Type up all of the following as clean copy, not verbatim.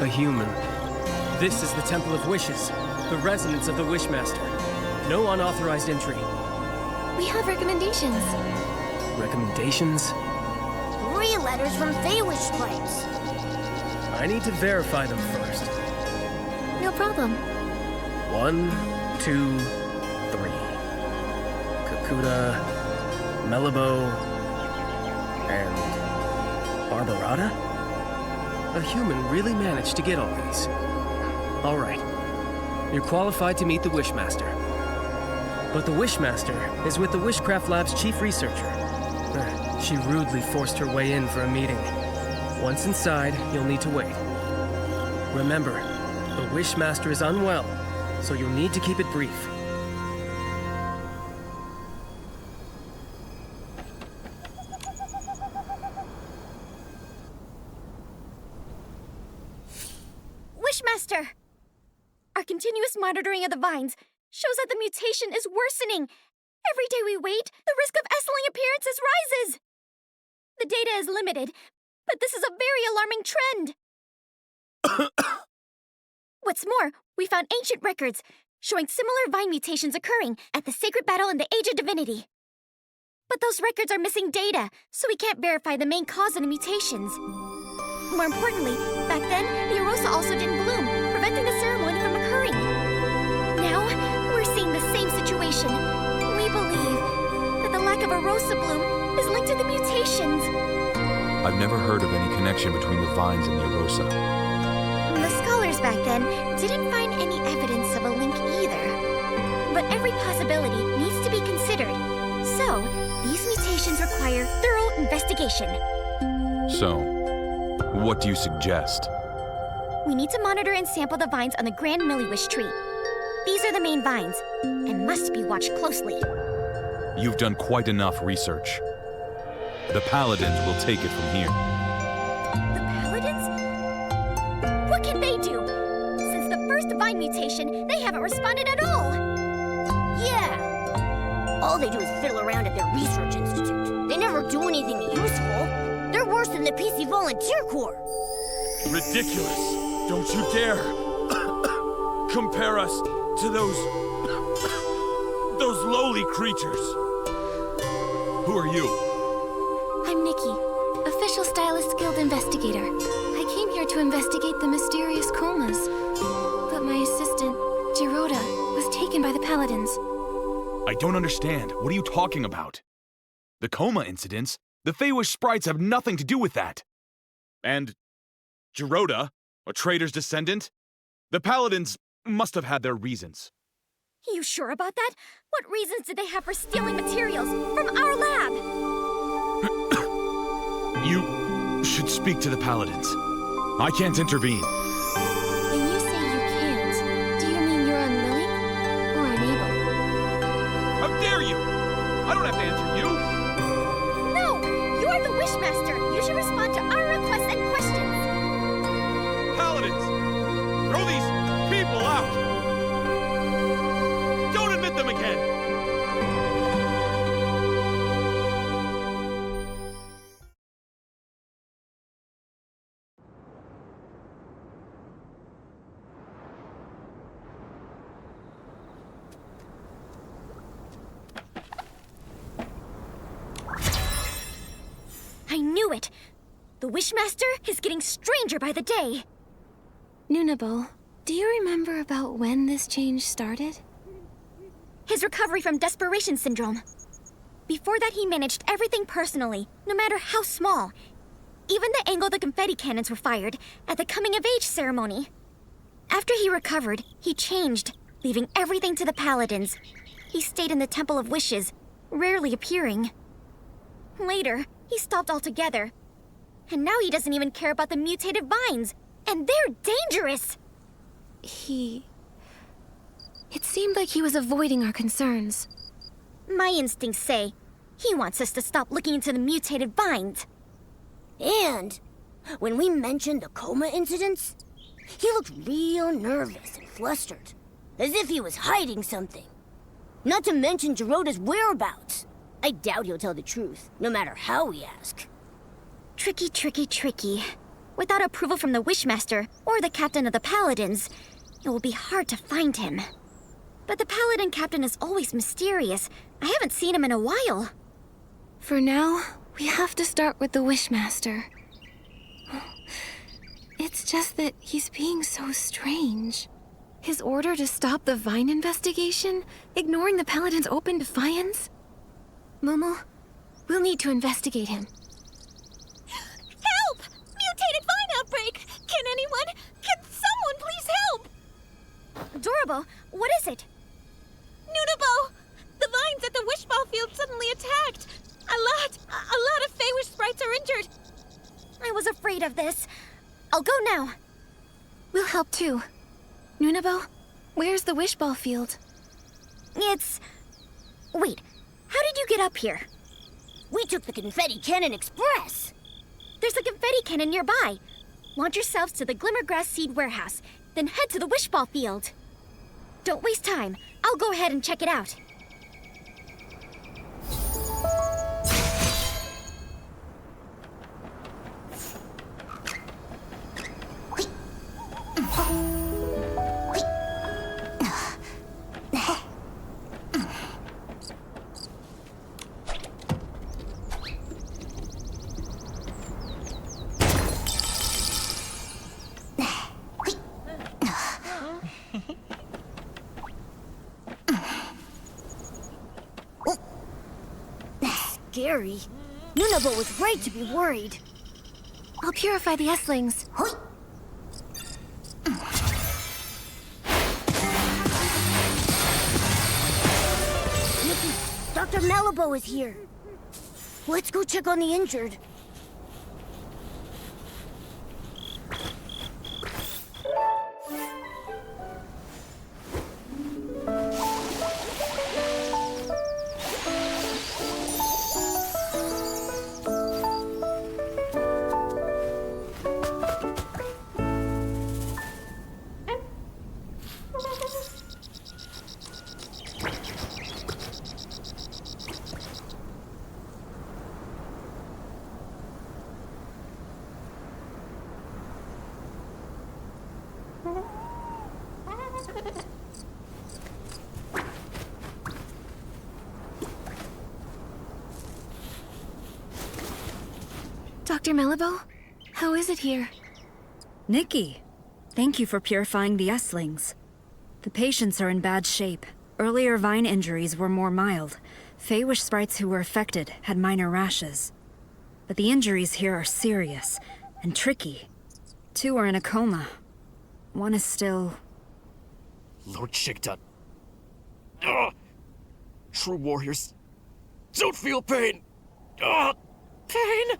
A human. This is the Temple of Wishes, the residence of the Wishmaster. No unauthorized entry. We have recommendations. Recommendations? 3 letters from Feywish sprites. I need to verify them first. No problem. 1, 2, 3. Kakuta, Melabo, and Barbarata? A human really managed to get all these. All right. You're qualified to meet the Wishmaster. But the Wishmaster is with the Wishcraft Lab's chief researcher. She rudely forced her way in for a meeting. Once inside, you'll need to wait. Remember, the Wishmaster is unwell, so you'll need to keep it brief. Wishmaster! Our continuous monitoring of the vines shows that the mutation is worsening. Every day we wait, the risk of S-ling appearances rises. The data is limited, but this is a very alarming trend. What's more, we found ancient records showing similar vine mutations occurring at the sacred battle in the Age of Divinity. But those records are missing data, so we can't verify the main cause of the mutations. More importantly, back then, the Arosa also didn't bloom, preventing the ceremony from occurring. Now, we're seeing the same situation. We believe that the lack of Arosa bloom is linked to the mutations. I've never heard of any connection between the vines and the Arosa. The scholars back then didn't find any evidence of a link either. But every possibility needs to be considered. So, these mutations require thorough investigation. So, what do you suggest? We need to monitor and sample the vines on the Grand Milliwish tree. These are the main vines, and must be watched closely. You've done quite enough research. The Paladins will take it from here. The Paladins? What can they do? Since the first vine mutation, they haven't responded at all. Yeah! All they do is fiddle around at their research institute. They never do anything useful. They're worse than the PC Volunteer Corps. Ridiculous! Don't you dare compare us to those lowly creatures. Who are you? I'm Nikki, official Stylist Guild investigator. I came here to investigate the mysterious comas. But my assistant, Giroda, was taken by the Paladins. I don't understand. What are you talking about? The coma incidents? The Feywish sprites have nothing to do with that. And Giroda, a traitor's descendant? The Paladins must have had their reasons. You sure about that? What reasons did they have for stealing materials from our lab? You should speak to the Paladins. I can't intervene. When you say you can't, do you mean you're unwilling or unable? How dare you! I don't have to answer you! No! You are the Wishmaster! You should respond to our requests and questions! Paladins! Throw these people out! Don't admit them again! I knew it! The Wishmaster is getting stranger by the day! Nunabol, do you remember about when this change started? His recovery from desperation syndrome. Before that, he managed everything personally, no matter how small. Even the angle the confetti cannons were fired at the coming-of-age ceremony. After he recovered, he changed, leaving everything to the Paladins. He stayed in the Temple of Wishes, rarely appearing. Later, he stopped altogether. And now he doesn't even care about the mutated vines. And they're dangerous! It seemed like he was avoiding our concerns. My instincts say he wants us to stop looking into the mutated vines. And when we mentioned the coma incidents, he looked real nervous and flustered, as if he was hiding something. Not to mention Giroda's whereabouts. I doubt he'll tell the truth, no matter how we ask. Tricky, tricky, tricky. Without approval from the Wishmaster or the captain of the Paladins, it will be hard to find him. But the Paladin captain is always mysterious. I haven't seen him in a while. For now, we have to start with the Wishmaster. It's just that he's being so strange. His order to stop the Vine investigation, ignoring the Paladin's open defiance? Momo, we'll need to investigate him. Help! Mutated vine outbreak! Can someone please help? Adorable, what is it? Nunobo! The vines at the Wishball Field suddenly attacked! A lot of Feywish sprites are injured! I was afraid of this. I'll go now. We'll help too. Nunabo, where's the Wishball Field? Wait, how did you get up here? We took the Confetti Cannon Express. There's a confetti cannon nearby. Launch yourselves to the Glimmergrass Seed Warehouse, then head to the Wishball Field. Don't waste time. I'll go ahead and check it out. Scary. Nunabo was right to be worried. I'll purify the S-lings. Nikki, Dr. Malibu is here. Let's go check on the injured. Dr. Malibu, how is it here? Nikki, thank you for purifying the S-lings. The patients are in bad shape. Earlier vine injuries were more mild. Feywish sprites who were affected had minor rashes. But the injuries here are serious and tricky. 2 are in a coma. 1 is still... Lord Shigdut. Ugh. True warriors don't feel pain. Ugh. Pain?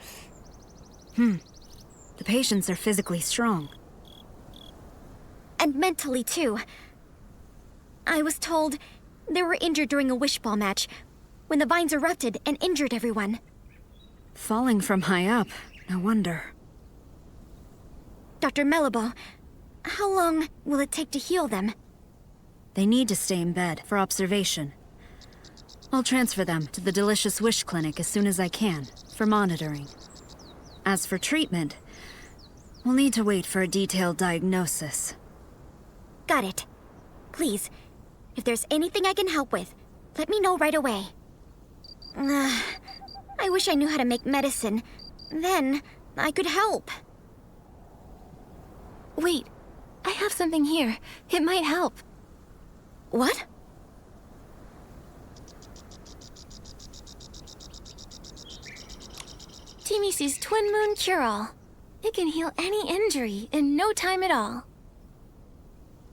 The patients are physically strong. And mentally, too. I was told they were injured during a wishball match when the vines erupted and injured everyone. Falling from high up, no wonder. Dr. Malibu, how long will it take to heal them? They need to stay in bed for observation. I'll transfer them to the Delicious Wish Clinic as soon as I can, for monitoring. As for treatment, we'll need to wait for a detailed diagnosis. Got it. Please, if there's anything I can help with, let me know right away. I wish I knew how to make medicine. Then, I could help. Wait, I have something here. It might help. What? Timisi's Twin Moon Cure-All. It can heal any injury in no time at all.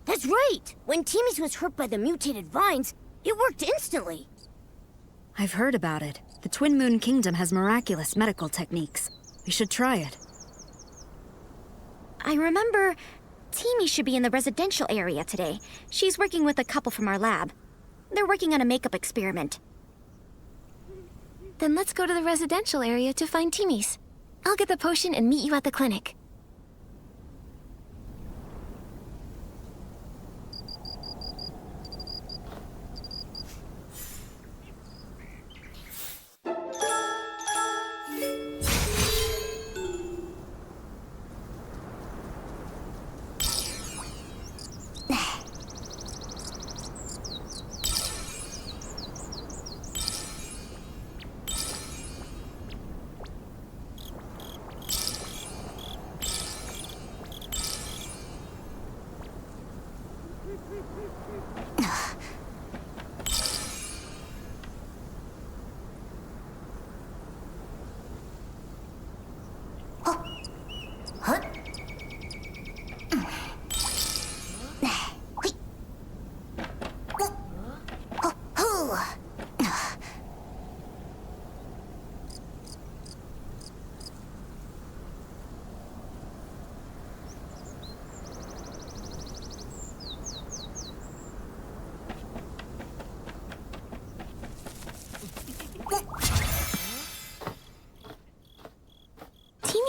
That's right! When Timmy's was hurt by the mutated vines, it worked instantly. I've heard about it. The Twin Moon Kingdom has miraculous medical techniques. We should try it. I remember Timmy should be in the residential area today. She's working with a couple from our lab. They're working on a makeup experiment. Then let's go to the residential area to find Timmy's. I'll get the potion and meet you at the clinic.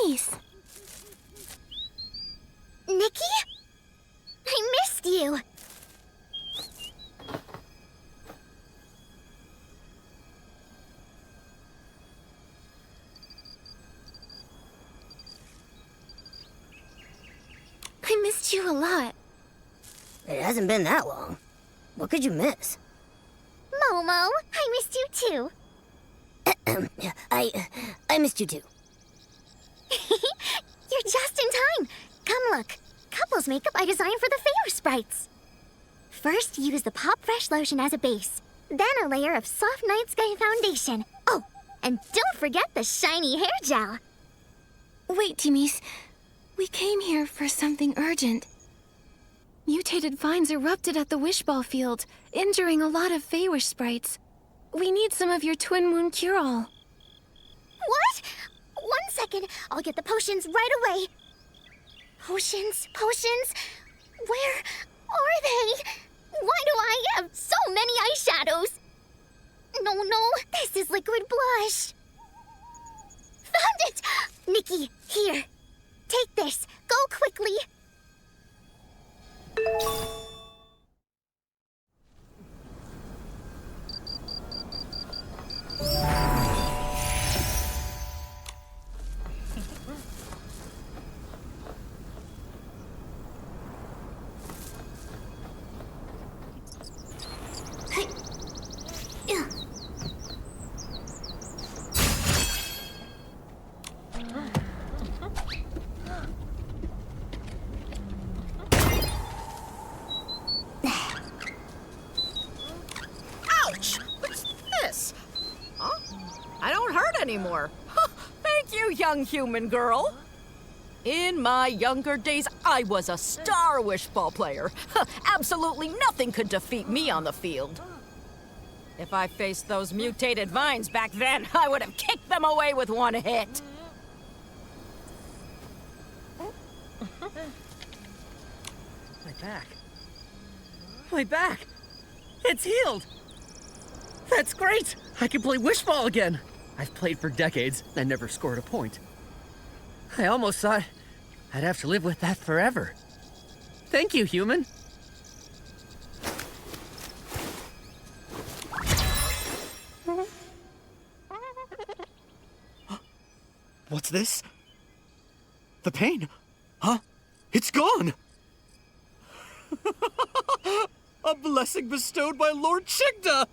Timmy's. Nikki? I missed you. I missed you a lot. It hasn't been that long. What could you miss? Momo, I missed you too. I missed you too. You're just in time. Come look. Couples makeup I designed for the Fair Sprites. First, use the Pop Fresh lotion as a base. Then a layer of soft night sky foundation. Oh, and don't forget the shiny hair gel. Wait, Timmy's. We came here for something urgent. Mutated vines erupted at the Wishball Field, injuring a lot of Feywish sprites. We need some of your Twin Moon Cure-All. What? 1 second. I'll get the potions right away. Potions? Where are they? Why do I have so many eyeshadows? No, this is liquid blush. Found it! Nikki, here. Take this. Go quickly. Ouch! What's this? Huh? I don't hurt anymore. Thank you, young human girl. In my younger days, I was a star wishball player. Absolutely nothing could defeat me on the field. If I faced those mutated vines back then, I would have kicked them away with one hit. My back! It's healed! That's great! I can play wishball again! I've played for decades and never scored a point. I almost thought I'd have to live with that forever. Thank you, human. What's this? The pain? Huh? It's gone! A blessing bestowed by Lord Chigda!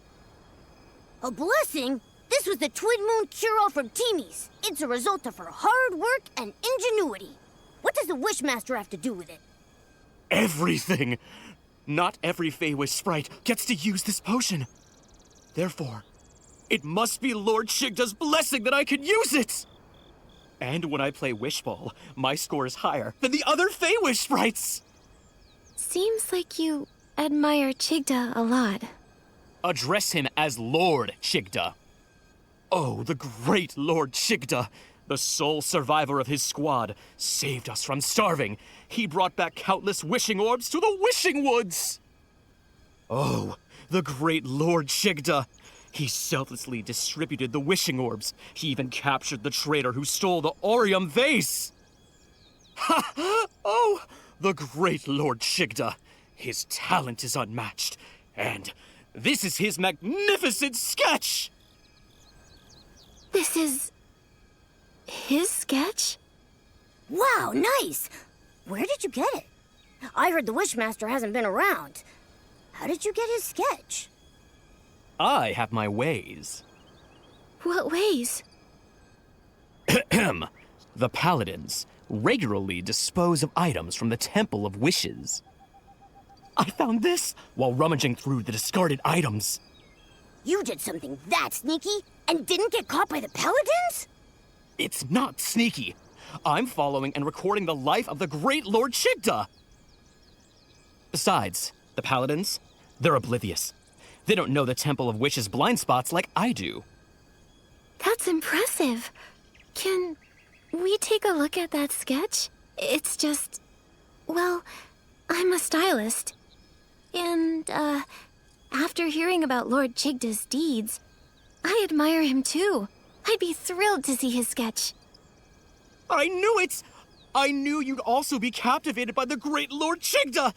A blessing? This was the Twin Moon Cure-All from Timmy's. It's a result of her hard work and ingenuity. What does the Wishmaster have to do with it? Everything! Not every Feywish sprite gets to use this potion. Therefore, it must be Lord Chigda's blessing that I can use it! And when I play Wishball, my score is higher than the other Feywish sprites! Seems like you admire Chigda a lot. Address him as Lord Chigda. Oh, the great Lord Chigda, the sole survivor of his squad, saved us from starving. He brought back countless wishing orbs to the wishing woods. Oh, the great Lord Chigda. He selflessly distributed the wishing orbs. He even captured the traitor who stole the Orium vase. Ha! Oh, the great Lord Chigda. His talent is unmatched. And this is his magnificent sketch! This is his sketch? Wow, nice! Where did you get it? I heard the Wishmaster hasn't been around. How did you get his sketch? I have my ways. What ways? The Paladins regularly dispose of items from the Temple of Wishes. I found this while rummaging through the discarded items. You did something that sneaky and didn't get caught by the Paladins? It's not sneaky. I'm following and recording the life of the great Lord Chigda. Besides, the Paladins, they're oblivious. They don't know the Temple of Wishes blind spots like I do. That's impressive. Can we take a look at that sketch? It's just, well, I'm a stylist. And, after hearing about Lord Chigda's deeds, I admire him too. I'd be thrilled to see his sketch. I knew it! I knew you'd also be captivated by the great Lord Chigda!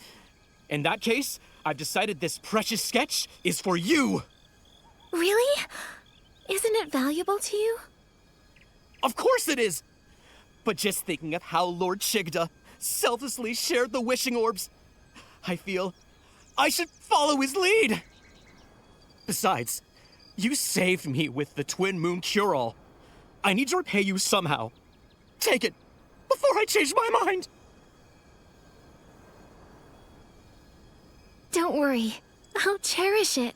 In that case, I've decided this precious sketch is for you! Really? Isn't it valuable to you? Of course it is! But just thinking of how Lord Chigda selflessly shared the wishing orbs, I feel I should follow his lead! Besides, you saved me with the Twin Moon Cure-All. I need to repay you somehow. Take it, before I change my mind! Don't worry. I'll cherish it.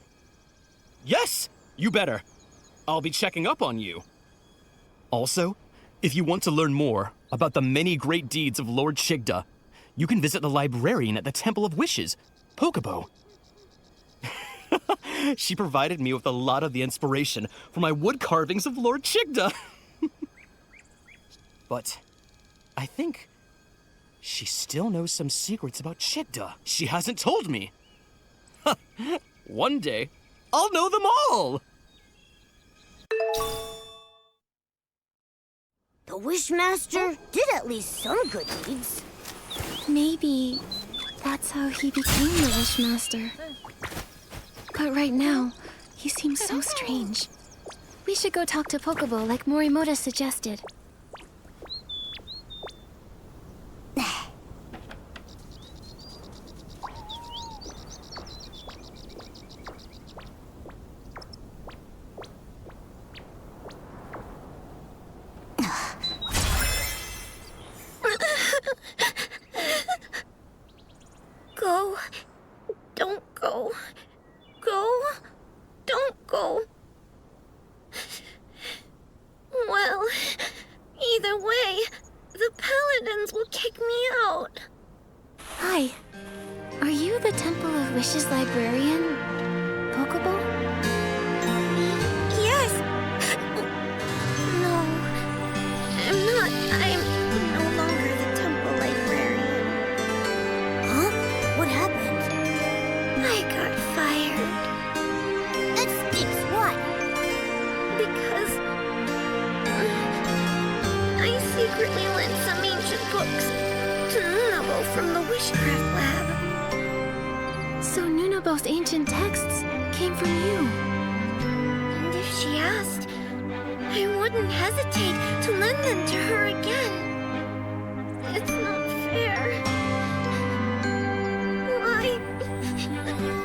Yes, you better. I'll be checking up on you. Also, if you want to learn more about the many great deeds of Lord Chigda, you can visit the librarian at the Temple of Wishes, Pocobo. She provided me with a lot of the inspiration for my wood carvings of Lord Chigda. But I think she still knows some secrets about Chigda she hasn't told me. One day, I'll know them all! The Wishmaster did at least some good deeds. Maybe that's how he became the Wishmaster. But right now, he seems so strange. We should go talk to Pocobo like Morimoto suggested. Go. Don't go. Go. Don't go. Well, either way, the Paladins will kick me out. Hi. Are you the Temple of Wishes librarian, Pocobo? Yes. No, I'm not. I'm no longer the temple librarian. Huh? What happened? I got fired That stinks. What? because I secretly lent some ancient books to Nunobo from the Wishcraft Lab. So Nunobo's ancient texts came from you. And if she asked, I wouldn't hesitate to lend them to her again. It's not fair.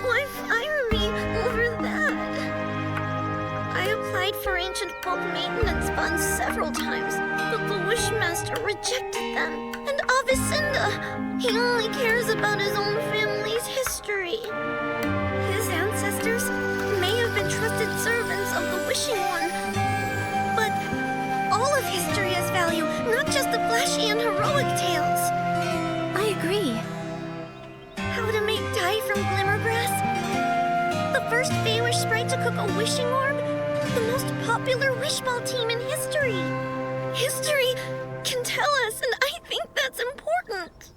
Why fire me over that? I applied for ancient book maintenance funds several times, but the Wishmaster rejected them. And Avicenda, he only cares about his own family's history. His ancestors may have been trusted servants of the Wishing One, but all of history has value, not just the flashy and heroic tales. I agree. How to make dye from glimmergrass? The first Feywish sprite to cook a wishing orb? The most popular wishball team in history. History can tell us, and I think that's important.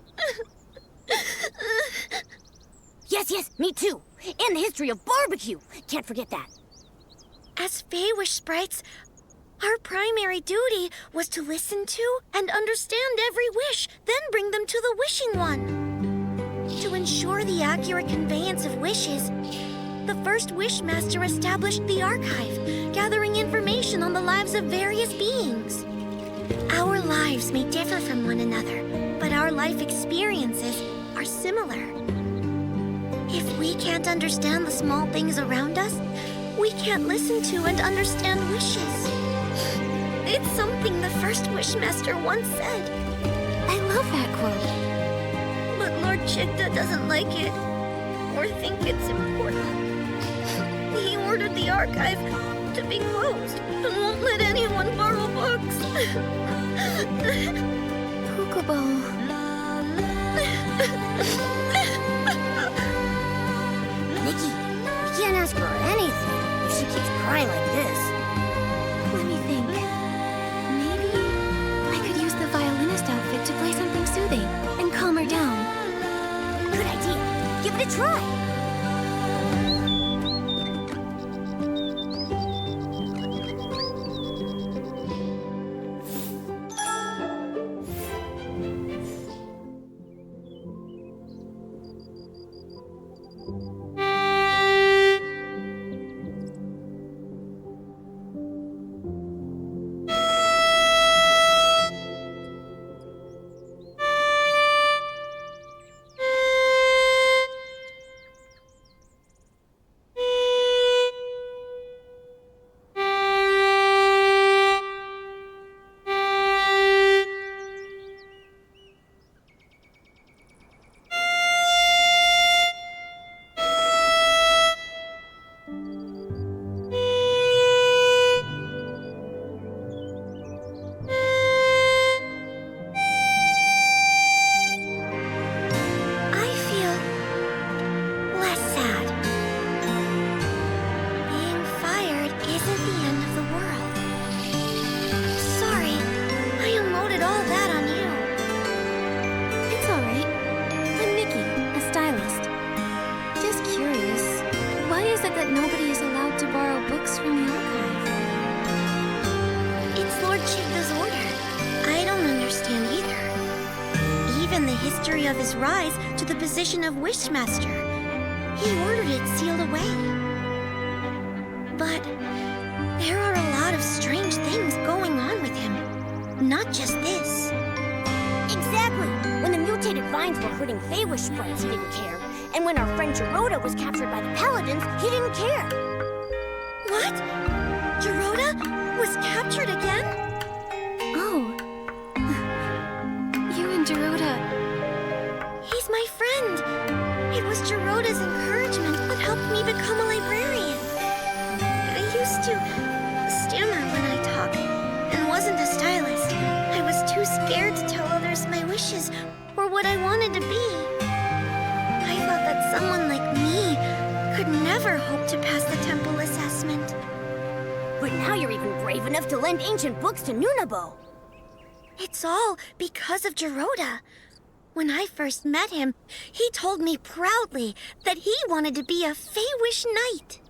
Yes, me too. And the history of barbecue. Can't forget that. As Feywish sprites, our primary duty was to listen to and understand every wish, then bring them to the Wishing One. To ensure the accurate conveyance of wishes, the first Wishmaster established the archive, gathering information on the lives of various beings. Our lives may differ from one another, but our life experiences are similar. If we can't understand the small things around us, we can't listen to and understand wishes. It's something the first Wishmaster once said. I love that quote. But Lord Chigda doesn't like it, or think it's important. He ordered the archive to be closed and won't let anyone borrow books. Pocobo. Nikki, you can't ask her anything if she keeps crying like this. Let me think. Maybe I could use the violinist outfit to play something soothing and calm her down. Good idea. Give it a try. of his rise to the position of Wishmaster. He ordered it sealed away. But there are a lot of strange things going on with him. Not just this. Exactly! When the mutated vines were hurting Feywish sprites, he didn't care. And when our friend Geroda was captured by the Paladins, he didn't care. What? Geroda was captured again? Oh. You and Geroda. He's my friend. It was Geroda's encouragement that helped me become a librarian. I used to stammer when I talk and wasn't a stylist. I was too scared to tell others my wishes or what I wanted to be. I thought that someone like me could never hope to pass the temple assessment. But now you're even brave enough to lend ancient books to Nunabo. It's all because of Geroda. When I first met him, he told me proudly that he wanted to be a Feywish knight.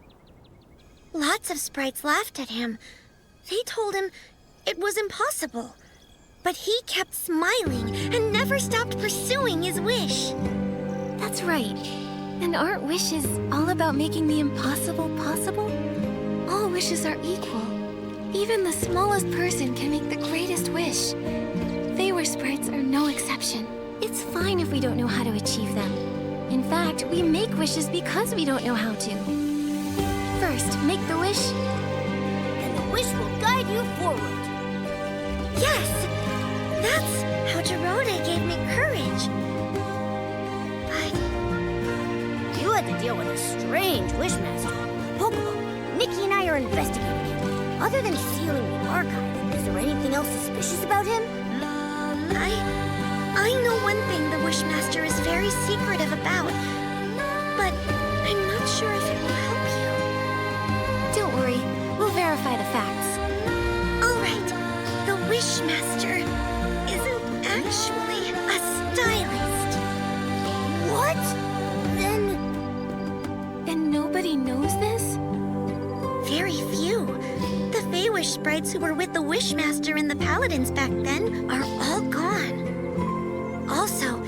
Lots of sprites laughed at him. They told him it was impossible. But he kept smiling and never stopped pursuing his wish. That's right. And aren't wishes all about making the impossible possible? All wishes are equal. Even the smallest person can make the greatest wish. Feywish sprites are no exception. It's fine if we don't know how to achieve them. In fact, we make wishes because we don't know how to. First, make the wish. And the wish will guide you forward. Yes! That's how Geroda gave me courage. But You had to deal with a strange Wishmaster. Pocobo, Nikki and I are investigating him. Other than sealing the archive, is there anything else suspicious about him? I know one thing the Wishmaster is very secretive about, but I'm not sure if it will help you. Don't worry, we'll verify the facts. All right, the Wishmaster isn't actually a stylist. What? And nobody knows this? Very few. The Feywish sprites who were with the Wishmaster and the Paladins back then are all gone. Also,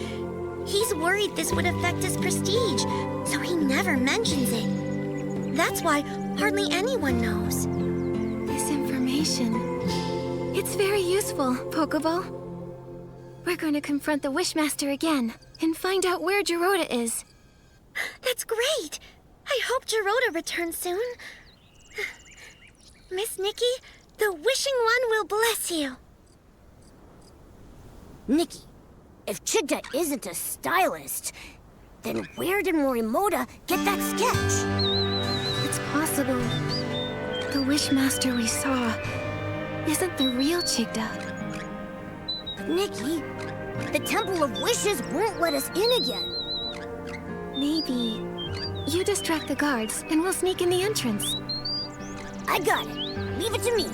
he's worried this would affect his prestige, so he never mentions it. That's why hardly anyone knows. This information. It's very useful, Pocobo. We're going to confront the Wishmaster again and find out where Geroda is. That's great! I hope Geroda returns soon. Miss Nikki, the Wishing One will bless you. Nikki, if Chigda isn't a stylist, then where did Morimoto get that sketch? It's possible the Wishmaster we saw isn't the real Chigda. But Nikki, the Temple of Wishes won't let us in again. Maybe you distract the guards and we'll sneak in the entrance. I got it. Leave it to me.